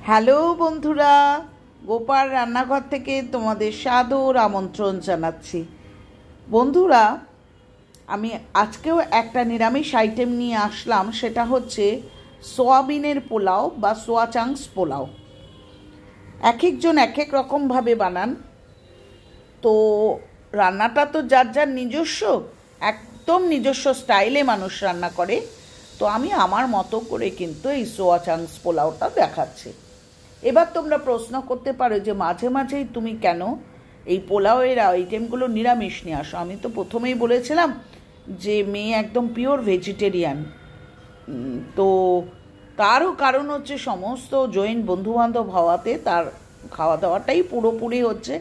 Hello বন্ধুরা, গোপাল রান্নাঘর থেকে তোমাদের সাদর আমন্ত্রণ জানাচ্ছি। বন্ধুরা, আমি আজকেও একটা নিরামিষ আইটেম নিয়ে আসলাম, সেটা হচ্ছে সোয়াবিনের পোলাও বা সোয়া চাংস পোলাও। এক একজন এক এক রকমভাবে বানান, তো রান্নাটা তো যার যার নিজস্ব, একদম নিজস্ব স্টাইলে মানুষ রান্না করে। তো আমি আমার মতো করে কিন্তু এই সোয়া চাংস পোলাওটা দেখাচ্ছি। এবার তোমরা প্রশ্ন করতে পারো যে মাঝে মাঝেই তুমি কেন এই পোলাওয়ের আইটেমগুলো নিরামিষ নিয়ে আসো। আমি তো প্রথমেই বলেছিলাম যে মেয়ে একদম পিওর ভেজিটেরিয়ান। তো তারও কারণ হচ্ছে সমস্ত জৈন বন্ধুবান্ধব হওয়াতে তার খাওয়া দাওয়াটাই পুরোপুরি হচ্ছে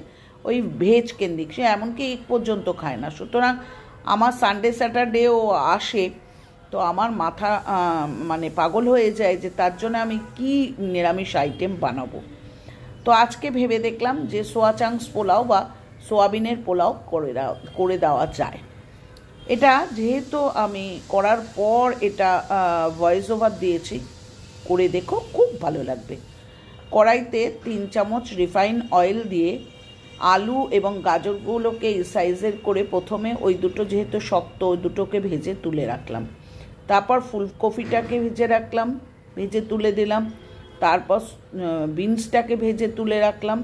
ওই ভেজ কেন্দ্রিক। সে এমনকি এক পর্যন্ত খায় না। সুতরাং আমার সানডে স্যাটারডেও আসে, তো আমার মাথা মানে পাগল হয়ে যায় যে তার জন্য আমি কি নিরামিষ আইটেম বানাবো। তো আজকে ভেবে দেখলাম যে সোয়া চাংস পোলাও বা সোয়াবিনের পোলাও করে দেওয়া যায়। এটা যেহেতু আমি করার পর এটা ভয়েস ওভার দিয়েছি, করে দেখো, খুব ভালো লাগবে। কড়াইতে 3 চামচ রিফাইন অয়েল দিয়ে আলু এবং গাজরগুলোকে এই সাইজের করে প্রথমে ওই দুটো যেহেতু শক্ত, ওই দুটোকে ভেজে তুলে রাখলাম। তারপর ফুলকপিটাকে ভেজে তুলে দিলাম। তারপর বিনসটাকে ভেজে তুলে রাখলাম।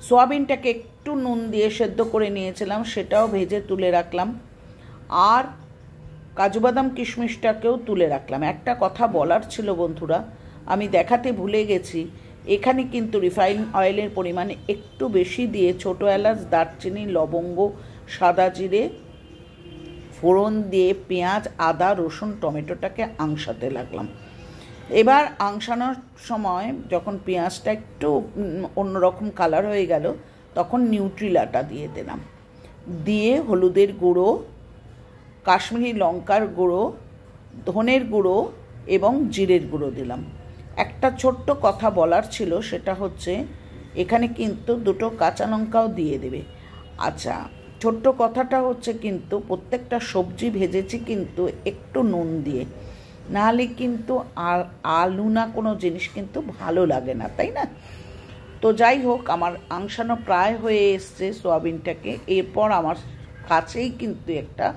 সোয়াবিনটাকে একটু নুন দিয়ে সেদ্ধ করে নিয়েছিলাম, সেটাও ভেজে তুলে রাখলাম। আর কাজু বাদাম কিশমিশটাকেও তুলে রাখলাম। একটা কথা বলার ছিল বন্ধুরা, আমি দেখাতে ভুলে গেছি, এখানে কিন্তু রিফাইন অয়েলের পরিমাণ একটু বেশি দিয়ে ছোটো এলাচ, দারচিনি, লবঙ্গ, সাদা জিরে ফোড়ন দিয়ে পেঁয়াজ, আদা, রসুন, টমেটোটাকে আংশাতে লাগলাম। এবার আংশানোর সময় যখন পেঁয়াজটা একটু অন্যরকম কালার হয়ে গেল, তখন নিউট্রিলাটা দিয়ে দিলাম। দিয়ে হলুদের গুঁড়ো, কাশ্মীরি লঙ্কার গুঁড়ো, ধনের গুঁড়ো এবং জিরের গুঁড়ো দিলাম। একটা ছোট্ট কথা বলার ছিল, সেটা হচ্ছে এখানে কিন্তু 2টো কাঁচা লঙ্কাও দিয়ে দেবে। আচ্ছা, ছোট্ট কথাটা হচ্ছে কিন্তু প্রত্যেকটা সবজি ভেজেছি কিন্তু একটু নুন দিয়ে, নাহলে কিন্তু আলু না কোনো জিনিস কিন্তু ভালো লাগে না, তাই না? তো যাই হোক, আমার আংশানো প্রায় হয়ে এসছে সোয়াবিনটাকে। এরপর আমার কাছেই কিন্তু একটা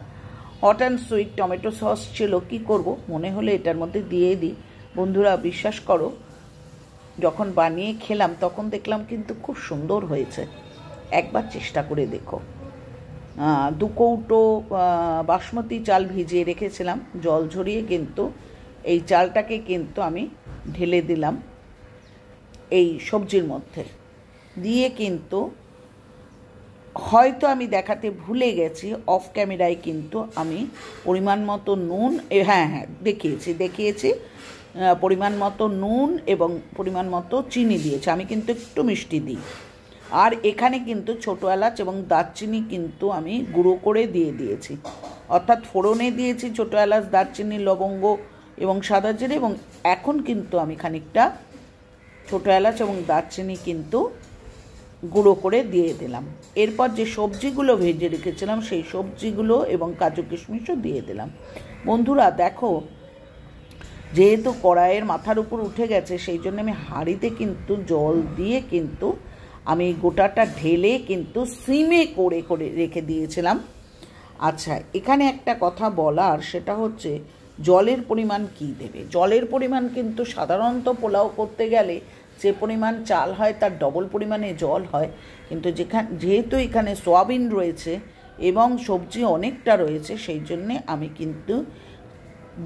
hot and sweet tomato sauce ছিল। কি করব, মনে হলে এটার মধ্যে দিয়ে দিই। বন্ধুরা, বিশ্বাস করো, যখন বানিয়ে খেলাম তখন দেখলাম কিন্তু খুব সুন্দর হয়েছে। একবার চেষ্টা করে দেখো। 2 কৌটো বাসমতি চাল ভিজিয়ে রেখেছিলাম, জল ঝরিয়ে কিন্তু এই চালটাকে কিন্তু আমি ঢেলে দিলাম এই সবজির মধ্যে দিয়ে। কিন্তু হয়তো আমি দেখাতে ভুলে গেছি, অফ ক্যামেরায় কিন্তু আমি পরিমাণ মতো নুন, হ্যাঁ দেখিয়েছি পরিমাণ মতো নুন এবং পরিমাণ মতো চিনি দিয়েছি। আমি কিন্তু একটু মিষ্টি দিই। আর এখানে কিন্তু ছোটো এলাচ এবং দারচিনি কিন্তু আমি গুঁড়ো করে দিয়ে দিয়েছি, অর্থাৎ ফোড়নে দিয়েছি ছোটো এলাচ, দারচিনি, লবঙ্গ এবং সাদা জিরে, এবং এখন কিন্তু আমি খানিকটা ছোটো এলাচ এবং দারচিনি কিন্তু গুঁড়ো করে দিয়ে দিলাম। এরপর যে সবজিগুলো ভেজে রেখেছিলাম সেই সবজিগুলো এবং কাজু কিশমিশও দিয়ে দিলাম। বন্ধুরা দেখো, যেহেতু কড়াইয়ের মাথার উপর উঠে গেছে, সেই জন্য আমি হাঁড়িতে কিন্তু জল দিয়ে কিন্তু আমি গোটাটা ঢেলে কিন্তু সিমে করে রেখে দিয়েছিলাম। আচ্ছা, এখানে একটা কথা বলার, সেটা হচ্ছে জলের পরিমাণ কি দেবে। জলের পরিমাণ কিন্তু সাধারণত পোলাও করতে গেলে যে পরিমাণ চাল হয় তার ডবল পরিমাণে জল হয়, কিন্তু যেহেতু এখানে সোয়াবিন রয়েছে এবং সবজি অনেকটা রয়েছে, সেই জন্যে আমি কিন্তু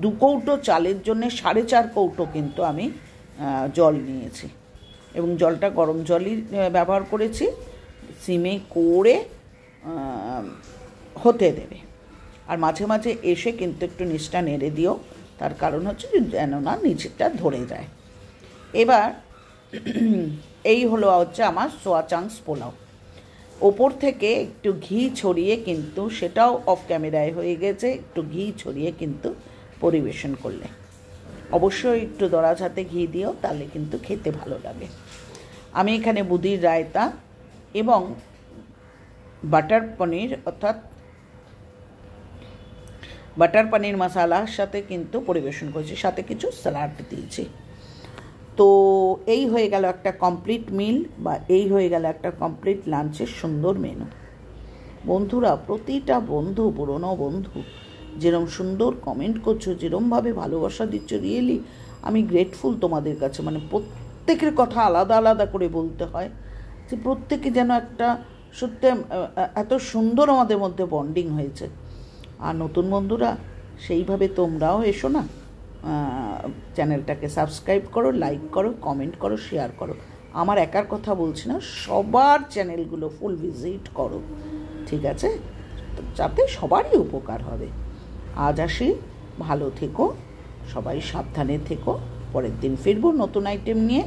2 কৌটো চালের জন্য 4.5 কৌটো কিন্তু আমি জল নিয়েছি এবং জলটা গরম জলই ব্যবহার করেছি। সিমে করে হতে দেবে। আর মাঝে মাঝে এসে কিন্তু একটু নিচটা নেড়ে দিও, তার কারণ হচ্ছে যেন না নিচেটা ধরে যায়। এবার এই হলো হচ্ছে আমার সোয়া চাংস পোলাও। ওপর থেকে একটু ঘি ছড়িয়ে কিন্তু, সেটাও অফ ক্যামেরায় হয়ে গেছে, একটু ঘি ছড়িয়ে কিন্তু পরিবেশন করলে অবশ্যই একটু দরাজ হাতে ঘি দিও, তাহলে কিন্তু খেতে ভালো লাগে। আমি এখানে বুঁদির রায়তা এবং বাটার পনির, অর্থাৎ বাটার পনির মশালার সাথে কিন্তু পরিবেশন করেছি, সাথে কিছু স্যালাড দিয়েছি। তো এই হয়ে গেল একটা কমপ্লিট মিল, বা এই হয়ে গেল একটা কমপ্লিট লাঞ্চের সুন্দর মেনু। বন্ধুরা, প্রতিটা বন্ধু, পুরনো বন্ধু যেরম সুন্দর কমেন্ট করছো, যেরমভাবে ভালোবাসা দিচ্ছ, রিয়েলি আমি গ্রেটফুল তোমাদের কাছে। মানে প্রত্যেকের কথা আলাদা আলাদা করে বলতে হয়, যে প্রত্যেকে যেন একটা সত্যি এত সুন্দর আমাদের মধ্যে বন্ডিং হয়েছে। আর নতুন বন্ধুরা, সেইভাবে তোমরাও এসো না, চ্যানেলটাকে সাবস্ক্রাইব করো, লাইক করো, কমেন্ট করো, শেয়ার করো। আমার একার কথা বলছি না, সবার চ্যানেলগুলো ফুল ভিজিট করো, ঠিক আছে? যাতে সবারই উপকার হবে। আজ আসি, ভালো থেকো, সবাই সাবধানে থেকো। পরের দিন ফিরবো নতুন আইটেম নিয়ে।